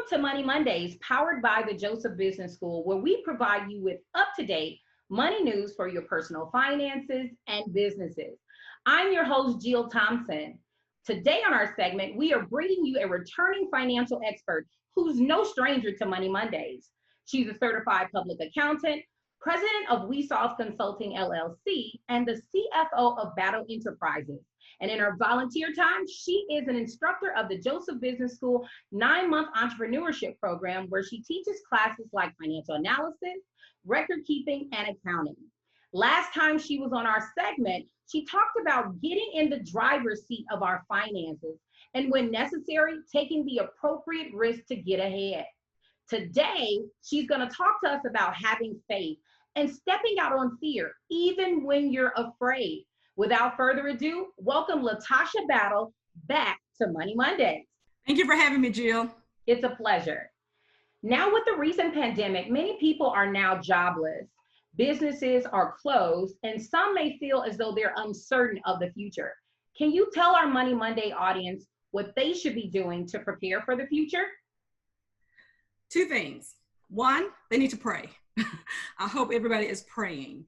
to Money Mondays, powered by the Joseph Business School, where we provide you with up-to-date money news for your personal finances and businesses. I'm your host, Geil Thompson. Today on our segment, we are bringing you a returning financial expert who's no stranger to Money Mondays. She's a certified public accountant, president of WeSolve Consulting, LLC, and the CFO of Battle Enterprises. And in her volunteer time, she is an instructor of the Joseph Business School 9-month entrepreneurship program, where she teaches classes like financial analysis, record keeping, and accounting. Last time she was on our segment, she talked about getting in the driver's seat of our finances and, when necessary, taking the appropriate risk to get ahead. Today, she's going to talk to us about having faith and stepping out on fear, even when you're afraid. Without further ado, welcome Latasha Battle back to Money Mondays. Thank you for having me, Jill. It's a pleasure. Now, with the recent pandemic, many people are now jobless. Businesses are closed, and some may feel as though they're uncertain of the future. Can you tell our Money Monday audience what they should be doing to prepare for the future? Two things. One, they need to pray. I hope everybody is praying.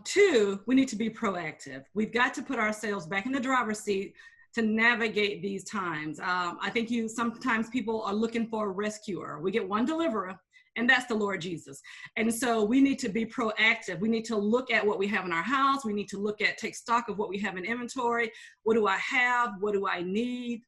Two, we need to be proactive. We've got to put ourselves back in the driver's seat to navigate these times. I think sometimes people are looking for a rescuer. We get one deliverer, and that's the Lord Jesus. And so we need to be proactive. We need to look at what we have in our house. We need to take stock of what we have in inventory. What do I have? What do I need?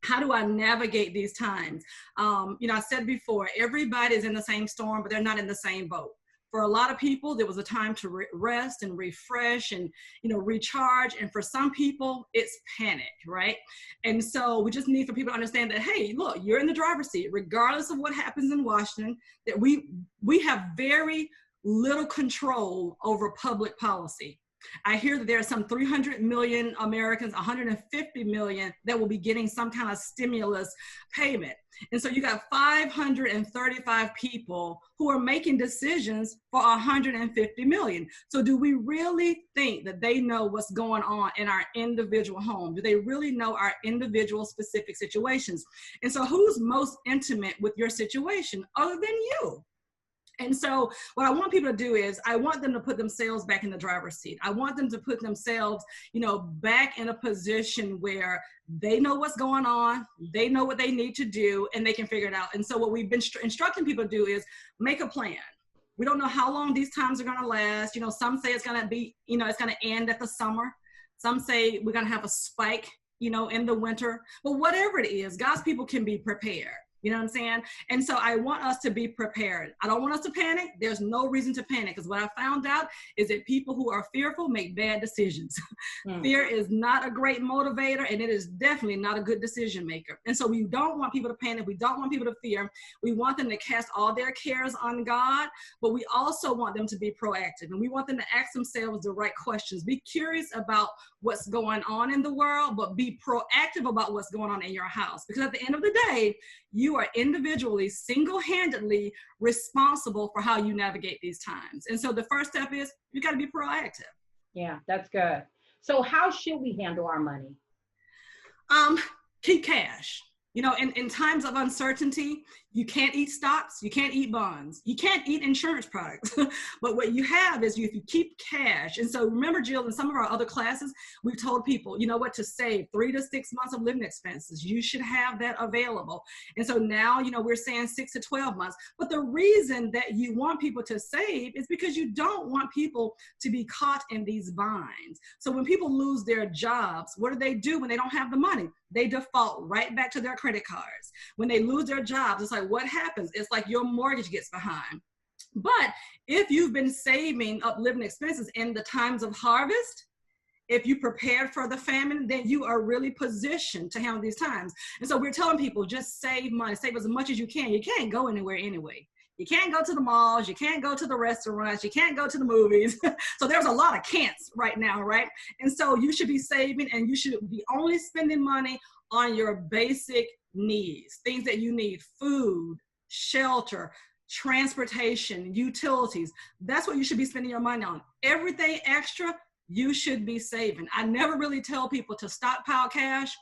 How do I navigate these times? I said before, everybody's in the same storm, but they're not in the same boat. For a lot of people, there was a time to rest and refresh and, recharge. And for some people, it's panic, right? And so we just need for people to understand that, hey, look, you're in the driver's seat, regardless of what happens in Washington, that we have very little control over public policy. I hear that there are some 300 million Americans, 150 million that will be getting some kind of stimulus payment. And so you got 535 people who are making decisions for 150 million. So do we really think that they know what's going on in our individual home? Do they really know our individual specific situations? And so who's most intimate with your situation other than you? And so what I want people to do is I want them to put themselves back in the driver's seat. I want them to put themselves, back in a position where they know what's going on, they know what they need to do, and they can figure it out. And so what we've been instructing people to do is make a plan. We don't know how long these times are going to last. Some say it's going to be, it's going to end at the summer. Some say we're going to have a spike, in the winter. But whatever it is, God's people can be prepared. You know what I'm saying? And so I want us to be prepared. I don't want us to panic. There's no reason to panic, because what I found out is that people who are fearful make bad decisions. Fear is not a great motivator, and it is definitely not a good decision maker. And so we don't want people to panic. We don't want people to fear. We want them to cast all their cares on God, but we also want them to be proactive, and we want them to ask themselves the right questions. Be curious about what's going on in the world, but be proactive about what's going on in your house, because at the end of the day, you are individually, single-handedly responsible for how you navigate these times. And so the first step is you got to be proactive. Yeah, that's good. So how should we handle our money? Keep cash. In times of uncertainty, you can't eat stocks, you can't eat bonds, you can't eat insurance products. But what you have is if you keep cash. And so remember, Jill, in some of our other classes, we've told people, to save 3 to 6 months of living expenses. You should have that available. And so now, we're saying 6 to 12 months. But the reason that you want people to save is because you don't want people to be caught in these binds. So when people lose their jobs, what do they do when they don't have the money? They default right back to their credit cards. When they lose their jobs, it's like, what happens? It's like your mortgage gets behind. But if you've been saving up living expenses in the times of harvest, if you prepared for the famine, then you are really positioned to handle these times. And so we're telling people, just save money, save as much as you can. You can't go anywhere anyway. You can't go to the malls, you can't go to the restaurants, you can't go to the movies. So there's a lot of can'ts right now, right? And so you should be saving, and you should be only spending money on your basic needs, things that you need: food, shelter, transportation, utilities. That's what you should be spending your money on. Everything extra, you should be saving. I never really tell people to stockpile cash.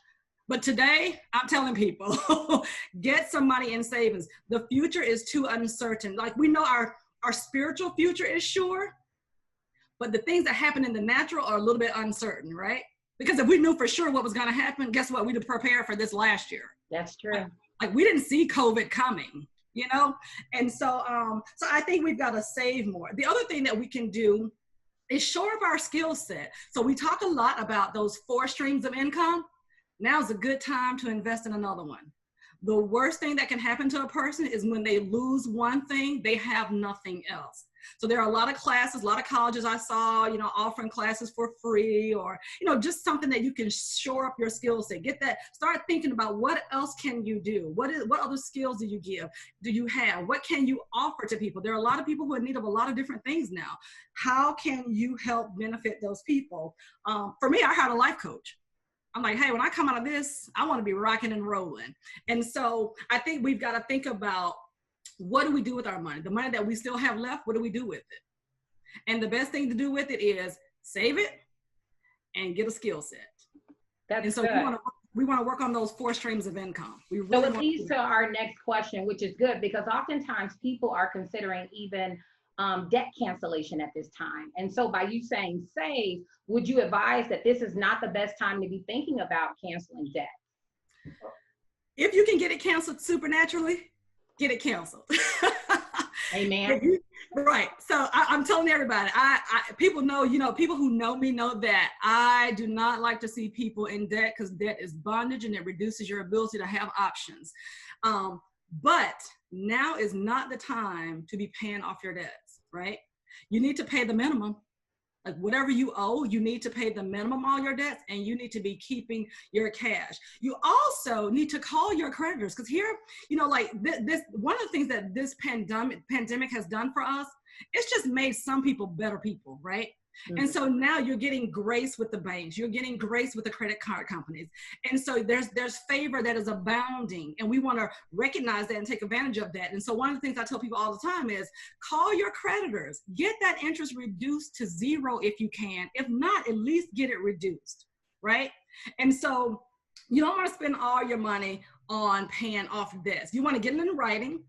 But today, I'm telling people, get some money in savings. The future is too uncertain. Like, we know our spiritual future is sure, but the things that happen in the natural are a little bit uncertain, right? Because if we knew for sure what was going to happen, guess what? We'd have prepared for this last year. That's true. Like we didn't see COVID coming, you know? And so I think we've got to save more. The other thing that we can do is shore up our skill set. So we talk a lot about those 4 streams of income. Now's a good time to invest in another one. The worst thing that can happen to a person is when they lose one thing, they have nothing else. So there are a lot of classes, a lot of colleges I saw, you know, offering classes for free, or, you know, just something that you can shore up your skill set. Get that, start thinking about what else can you do? What other skills do you have? What can you offer to people? There are a lot of people who are in need of a lot of different things now. How can you help benefit those people? For me, I had a life coach. I'm like, hey, when I come out of this, I want to be rocking and rolling. And so I think we've got to think about, what do we do with our money? The money that we still have left, what do we do with it? And the best thing to do with it is save it and get a skill set. That's so good. We want to work on those 4 streams of income. So it leads to our next question, which is good, because oftentimes people are considering even debt cancellation at this time. And so by you saying save, would you advise that this is not the best time to be thinking about canceling debt? If you can get it canceled supernaturally, get it canceled. Amen. Right. So I'm telling everybody, people know, you know, people who know me know that I do not like to see people in debt, because debt is bondage and it reduces your ability to have options. But now is not the time to be paying off your debts, right? You need to pay the minimum. Like whatever you owe, you need to pay the minimum on your debts, and you need to be keeping your cash. You also need to call your creditors, because here, you know, like this one of the things that this pandemic has done for us, it's just made some people better people, right? Mm-hmm. And so now you're getting grace with the banks, you're getting grace with the credit card companies. And so there's favor that is abounding, and we want to recognize that and take advantage of that. And so one of the things I tell people all the time is call your creditors, get that interest reduced to 0 if you can. If not, at least get it reduced, right? And so you don't want to spend all your money on paying off debts. You want to get it in writing.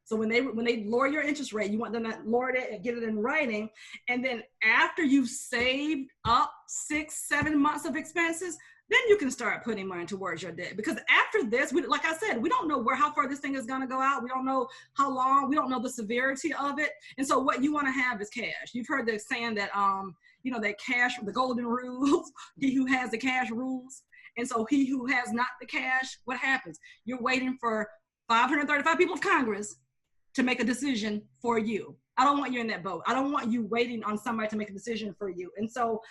So when they lower your interest rate, you want them to lower it and get it in writing. And then after you've saved up 6-7 months of expenses, then you can start putting money towards your debt. Because after this, like I said, we don't know how far this thing is going to go out. We don't know how long. We don't know the severity of it. And so what you want to have is cash. You've heard the saying that, you know, that cash, the golden rules, he who has the cash rules. And so he who has not the cash, what happens? You're waiting for 535 people of Congress to make a decision for you. I don't want you in that boat. I don't want you waiting on somebody to make a decision for you. And so,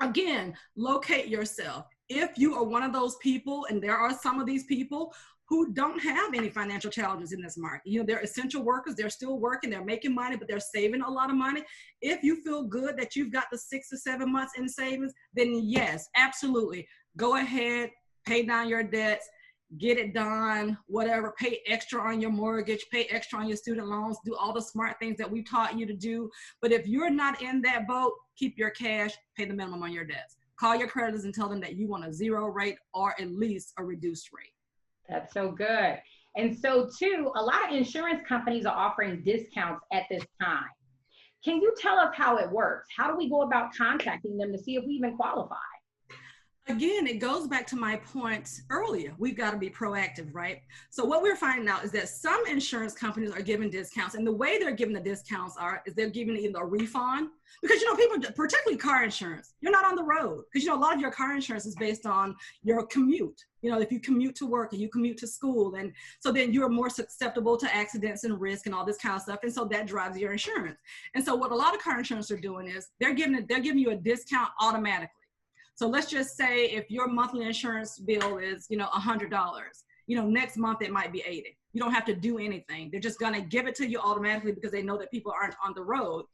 again, locate yourself. If you are one of those people, and there are some of these people who don't have any financial challenges in this market, you know, they're essential workers, they're still working, they're making money, but they're saving a lot of money. If you feel good that you've got the 6 to 7 months in savings, then yes, absolutely. Go ahead, pay down your debts, get it done, whatever, pay extra on your mortgage, pay extra on your student loans, do all the smart things that we taught you to do. But if you're not in that boat, keep your cash, pay the minimum on your debts. Call your creditors and tell them that you want a 0 rate or at least a reduced rate. That's so good. And so too, a lot of insurance companies are offering discounts at this time. Can you tell us how it works? How do we go about contacting them to see if we even qualify? Again, it goes back to my point earlier. We've got to be proactive, right? So what we're finding out is that some insurance companies are giving discounts, and the way they're giving the discounts is they're giving either a refund, because, you know, people, particularly car insurance, you're not on the road, because, you know, a lot of your car insurance is based on your commute. You know, if you commute to work and you commute to school, and so then you're more susceptible to accidents and risk and all this kind of stuff. And so that drives your insurance. And so what a lot of car insurance are doing is they're giving you a discount automatically. So let's just say if your monthly insurance bill is, you know, $100, you know, next month it might be $80. You don't have to do anything. They're just going to give it to you automatically because they know that people aren't on the road.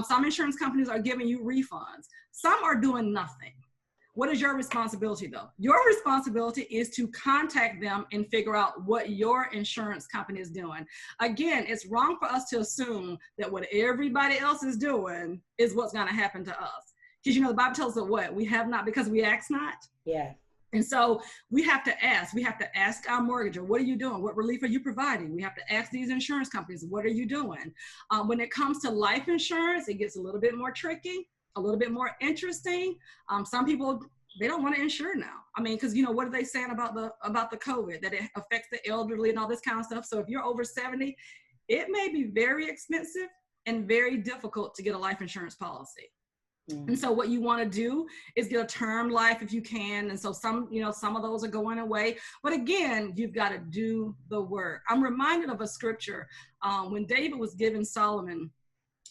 Some insurance companies are giving you refunds. Some are doing nothing. What is your responsibility though? Your responsibility is to contact them and figure out what your insurance company is doing. Again, it's wrong for us to assume that what everybody else is doing is what's going to happen to us. Because, you know, the Bible tells us what? We have not because we ask not. Yeah. And so we have to ask our mortgager, what are you doing? What relief are you providing? We have to ask these insurance companies, what are you doing? When it comes to life insurance, it gets a little bit more tricky, a little bit more interesting. Some people, they don't want to insure now. I mean, because, you know, what are they saying about the COVID, that it affects the elderly and all this kind of stuff. So if you're over 70, it may be very expensive and very difficult to get a life insurance policy. And so what you want to do is get a term life if you can. And so some of those are going away. But again, you've got to do the work. I'm reminded of a scripture when David was giving Solomon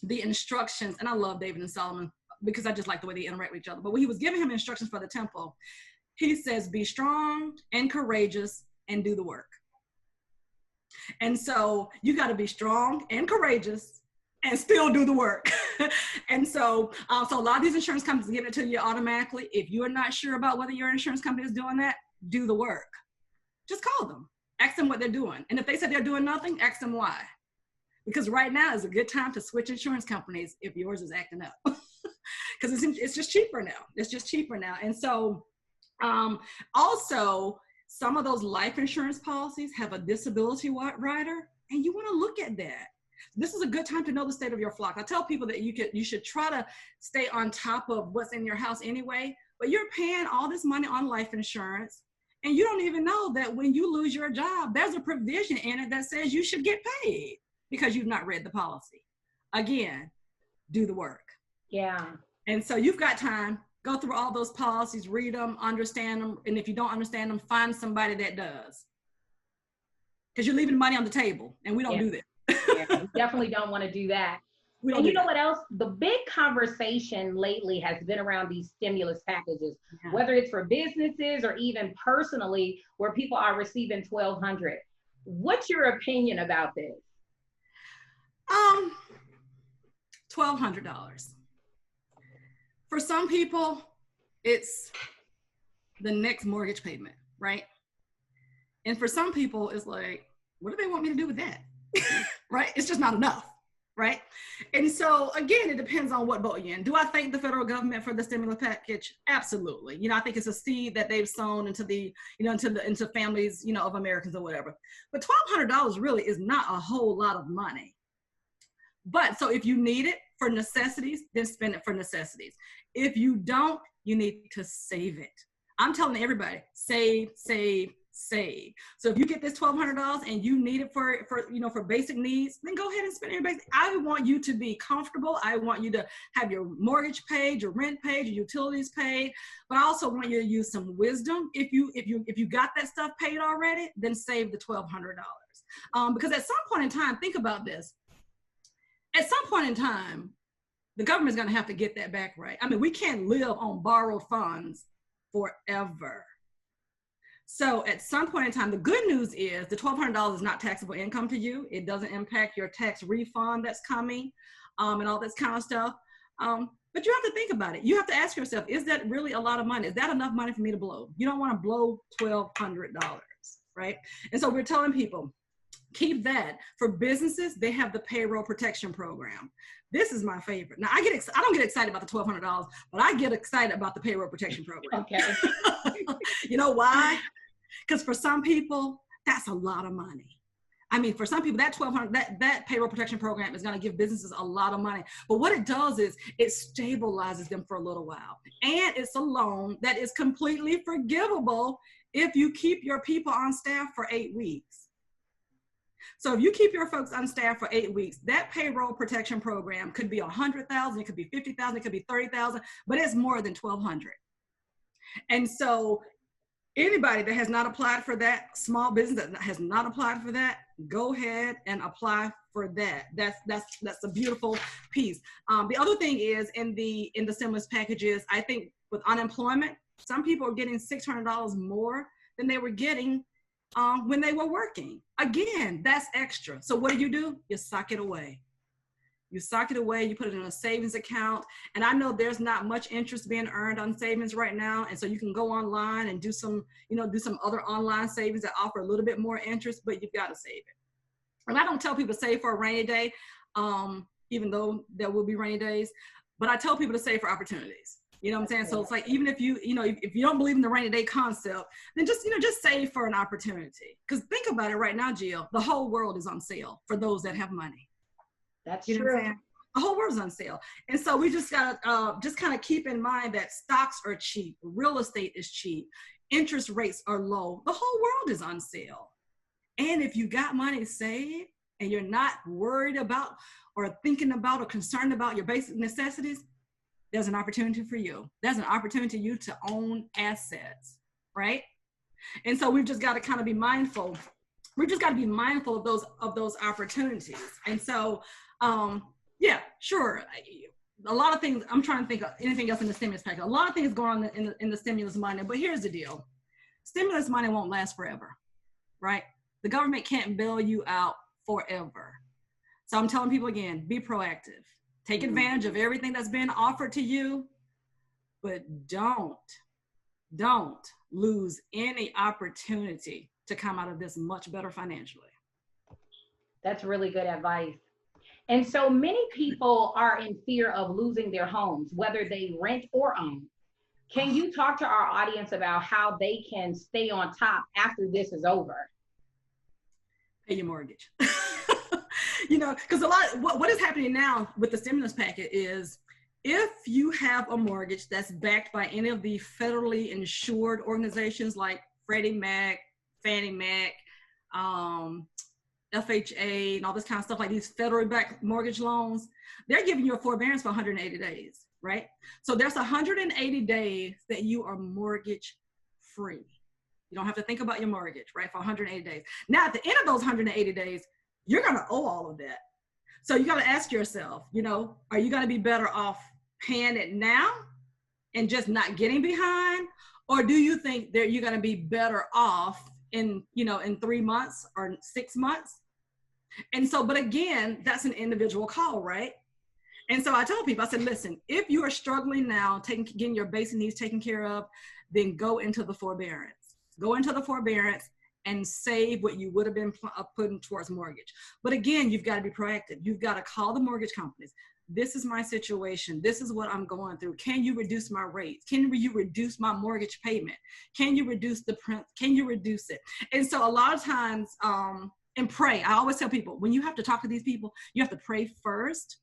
the instructions, and I love David and Solomon because I just like the way they interact with each other. But when he was giving him instructions for the temple, he says, be strong and courageous and do the work. And so you got to be strong and courageous and still do the work. And so a lot of these insurance companies give it to you automatically. If you are not sure about whether your insurance company is doing that, do the work. Just call them, ask them what they're doing. And if they said they're doing nothing, ask them why. Because right now is a good time to switch insurance companies if yours is acting up. Because it's just cheaper now. It's just cheaper now. And so also, some of those life insurance policies have a disability rider, and you want to look at that. This is a good time to know the state of your flock. I tell people that you should try to stay on top of what's in your house anyway, but you're paying all this money on life insurance, and you don't even know that when you lose your job, there's a provision in it that says you should get paid because you've not read the policy. Again, do the work. Yeah. And so you've got time. Go through all those policies, read them, understand them, and if you don't understand them, find somebody that does. Because you're leaving money on the table, and we don't do that. Yeah, we definitely don't want to do that. And you know what else? The big conversation lately has been around these stimulus packages, whether it's for businesses or even personally, where people are receiving $1,200. What's your opinion about this? $1,200. For some people, it's the next mortgage payment, right? And for some people, it's like, what do they want me to do with that? Right? It's just not enough, right? And so again, it depends on what boat you're in. Do I thank the federal government for the stimulus package? Absolutely. You know, I think it's a seed that they've sown into the, into families, of Americans or whatever. But $1,200 really is not a whole lot of money. But so if you need it for necessities, then spend it for necessities. If you don't, you need to save it. I'm telling everybody, save, save, save. So if you get this $1,200 and you need it for basic needs, then go ahead and spend your basic. I want you to be comfortable. I want you to have your mortgage paid, your rent paid, your utilities paid, but I also want you to use some wisdom. If you got that stuff paid already, then save the $1,200. Because at some point in time, think about this. At some point in time, the government's going to have to get that back right. I mean, we can't live on borrowed funds forever. So at some point in time, the good news is the $1,200 is not taxable income to you. It doesn't impact your tax refund that's coming and all this kind of stuff. But you have to think about it. You have to ask yourself, is that really a lot of money? Is that enough money for me to blow? You don't want to blow $1,200, right? And so we're telling people, keep that. For businesses, they have the payroll protection program. This is my favorite. Now, I don't get excited about the $1,200, but I get excited about the payroll protection program. Okay. You know why? Because for some people, that's a lot of money. I mean, for some people, that $1,200, that payroll protection program is going to give businesses a lot of money. But what it does is it stabilizes them for a little while. And it's a loan that is completely forgivable if you keep your people on staff for 8 weeks. So if you keep your folks on staff for 8 weeks, that payroll protection program could be $100,000, it could be $50,000, it could be $30,000, but it's more than $1,200. And so anybody that has not applied for that, small business that has not applied for that, go ahead and apply for that. That's a beautiful piece. The other thing is in the stimulus packages, I think with unemployment, some people are getting $600 more than they were getting when they were working. Again, that's extra. So what do? You sock it away. You sock it away, you put it in a savings account. And I know there's not much interest being earned on savings right now. And so you can go online and do some other online savings that offer a little bit more interest, but you've got to save it. And I don't tell people to save for a rainy day, even though there will be rainy days, but I tell people to save for opportunities. You know what I'm saying? So it's like, even if you know, if you don't believe in the rainy day concept, then just, you know, just save for an opportunity. Because think about it right now, Jill, the whole world is on sale for those that have money. That's you know true. What I'm saying? The whole world's on sale. And so we just got to just kind of keep in mind that stocks are cheap. Real estate is cheap. Interest rates are low. The whole world is on sale. And if you got money saved and you're not worried about or thinking about or concerned about your basic necessities, there's an opportunity for you. There's an opportunity for you to own assets, right? And so we've just got to kind of be mindful. We've just got to be mindful of those opportunities. And so, yeah, sure. A lot of things, I'm trying to think of anything else in the stimulus package. A lot of things going on in the stimulus money, but here's the deal. Stimulus money won't last forever, right? The government can't bail you out forever. So I'm telling people again, be proactive. Take advantage of everything that's been offered to you, but don't lose any opportunity to come out of this much better financially. That's really good advice. And so many people are in fear of losing their homes, whether they rent or own. Can you talk to our audience about how they can stay on top after this is over? Pay your mortgage. You know, because what is happening now with the stimulus packet is, if you have a mortgage that's backed by any of the federally insured organizations like Freddie Mac, Fannie Mac, FHA, and all this kind of stuff, like these federally backed mortgage loans, they're giving you a forbearance for 180 days, right? So there's 180 days that you are mortgage free. You don't have to think about your mortgage, right, for 180 days. Now, at the end of those 180 days, you're going to owe all of that. So you got to ask yourself, you know, are you going to be better off paying it now and just not getting behind? Or do you think that you're going to be better off in 3 months or 6 months? And so, but again, that's an individual call, right? And so I told people, I said, listen, if you are struggling now, getting your basic needs taken care of, then go into the forbearance. Go into the forbearance and save what you would have been putting towards mortgage. But again, you've got to be proactive. You've got to call the mortgage companies. This is my situation. This is what I'm going through. Can you reduce my rates? Can you reduce my mortgage payment? Can you reduce the print? Can you reduce it? And so a lot of times, and pray. I always tell people, when you have to talk to these people, you have to pray first.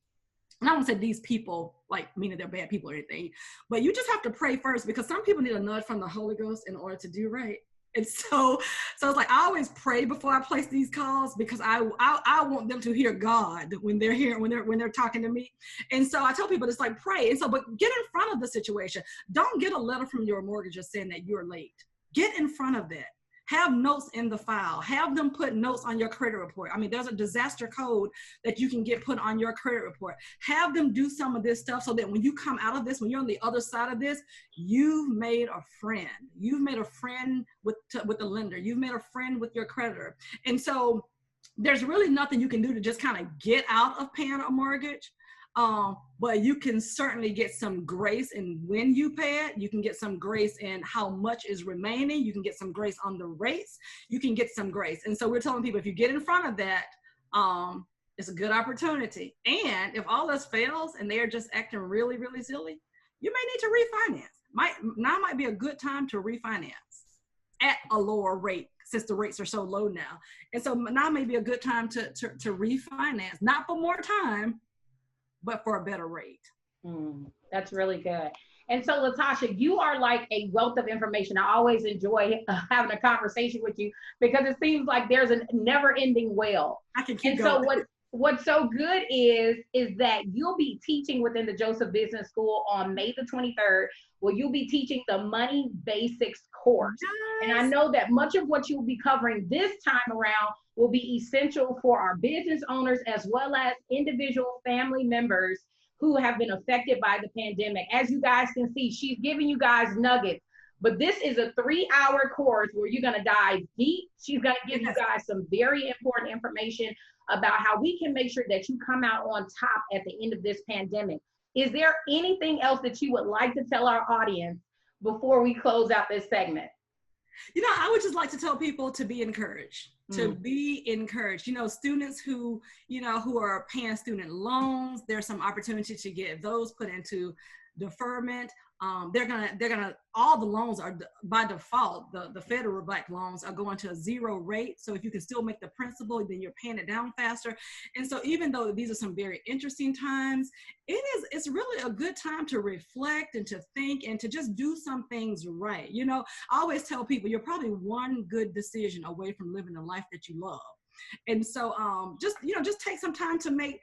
And I don't say these people, like meaning they're bad people or anything, but you just have to pray first, because some people need a nudge from the Holy Ghost in order to do right. And so it's like, I always pray before I place these calls, because I want them to hear God when they're talking to me. And so I tell people, it's like, pray. And so, but get in front of the situation. Don't get a letter from your mortgagor saying that you're late. Get in front of that. Have notes in the file. Have them put notes on your credit report. I mean, there's a disaster code that you can get put on your credit report. Have them do some of this stuff so that when you come out of this, when you're on the other side of this, you've made a friend. You've made a friend with the lender. You've made a friend with your creditor. And so there's really nothing you can do to just kind of get out of paying a mortgage. But you can certainly get some grace in when you pay it. You can get some grace in how much is remaining. You can get some grace on the rates. You can get some grace. And so we're telling people, if you get in front of that, it's a good opportunity. And if all this fails and they're just acting really, really silly, you may need to refinance. Now might be a good time to refinance at a lower rate, since the rates are so low now. And so now may be a good time to refinance, not for more time, but for a better rate. That's really good. And so, Latasha, you are like a wealth of information. I always enjoy having a conversation with you, because it seems like there's a never-ending well. I can keep going. So what's so good is that you'll be teaching within the Joseph Business School on May the 23rd, where you'll be teaching the Money Basics course. Yes. And I know that much of what you'll be covering this time around will be essential for our business owners, as well as individual family members who have been affected by the pandemic. As you guys can see, she's giving you guys nuggets, but this is a 3-hour course where you're going to dive deep. She's going to give you guys some very important information about how we can make sure that you come out on top at the end of this pandemic. Is there anything else that you would like to tell our audience before we close out this segment? I would just like to tell people to be encouraged. To be encouraged. Students who are paying student loans, there's some opportunity to get those put into deferment. all the loans are by default, the federal backed loans are going to a 0 rate. So if you can still make the principal, then you're paying it down faster. And so even though these are some very interesting times, it's really a good time to reflect and to think and to just do some things right. You know, I always tell people you're probably one good decision away from living the life that you love. And so just take some time to make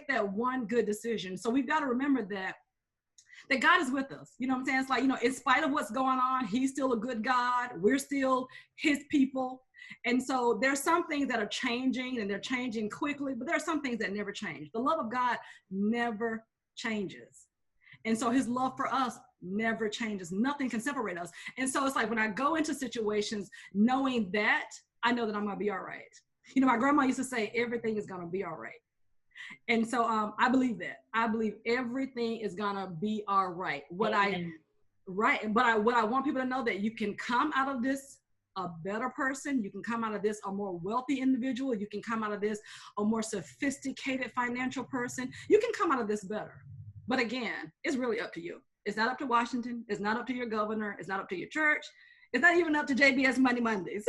that one good decision. So we've got to remember that God is with us. You know what I'm saying? It's like, you know, in spite of what's going on, he's still a good God. We're still his people. And so there's some things that are changing, and they're changing quickly, but there are some things that never change. The love of God never changes. And so his love for us never changes. Nothing can separate us. And so it's like when I go into situations knowing that, I know that I'm going to be all right. You know, my grandma used to say, everything is going to be all right. And so I believe that. I believe everything is gonna be all right. What I want people to know, that you can come out of this a better person. You can come out of this a more wealthy individual. You can come out of this a more sophisticated financial person. You can come out of this better. But again, it's really up to you. It's not up to Washington. It's not up to your governor. It's not up to your church. It's not even up to JBS Money Mondays.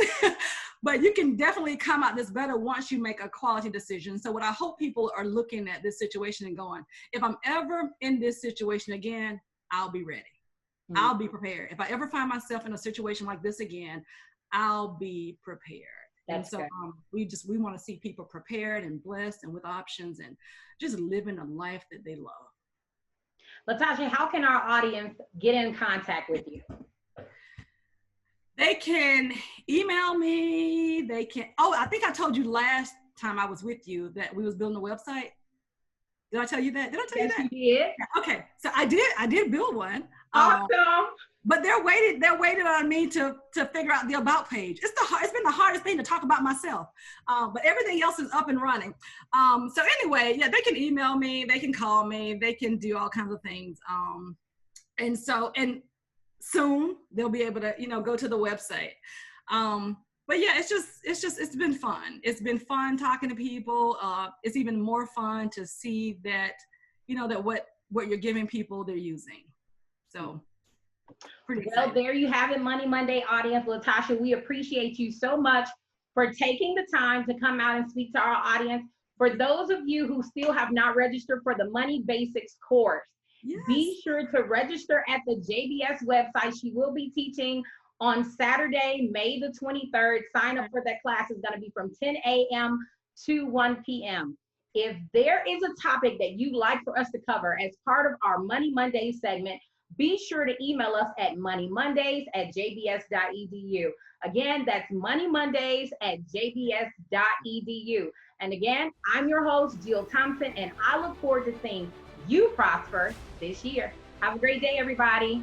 But you can definitely come out this better once you make a quality decision. So what I hope people are looking at this situation and going, if I'm ever in this situation again, I'll be ready. Mm-hmm. I'll be prepared. If I ever find myself in a situation like this again, I'll be prepared. That's and so we want to see people prepared and blessed and with options and just living a life that they love. Latasha, how can our audience get in contact with you? They can email me. They can, I think I told you last time I was with you that we was building a website. Did I tell you that? Yes, you did. Okay. So I did build one. Awesome. But they're waiting on me to figure out the about page. It's been the hardest thing to talk about myself. But everything else is up and running. So anyway, yeah, they can email me, they can call me, they can do all kinds of things. And soon they'll be able to, go to the website. But yeah, it's been fun. It's been fun talking to people. It's even more fun to see that, that what you're giving people, they're using. So pretty exciting. Well, there you have it, Money Monday audience. Latasha, we appreciate you so much for taking the time to come out and speak to our audience. For those of you who still have not registered for the Money Basics course, yes, be sure to register at the JBS website. She will be teaching on Saturday, May the 23rd. Sign up for that class. Is going to be from 10 a.m. to 1 p.m. If there is a topic that you'd like for us to cover as part of our Money Mondays segment, be sure to email us at moneymondays@jbs.edu. Again, that's moneymondays@jbs.edu. And again, I'm your host, Geil Thompson, and I look forward to seeing you prosper this year. Have a great day, everybody.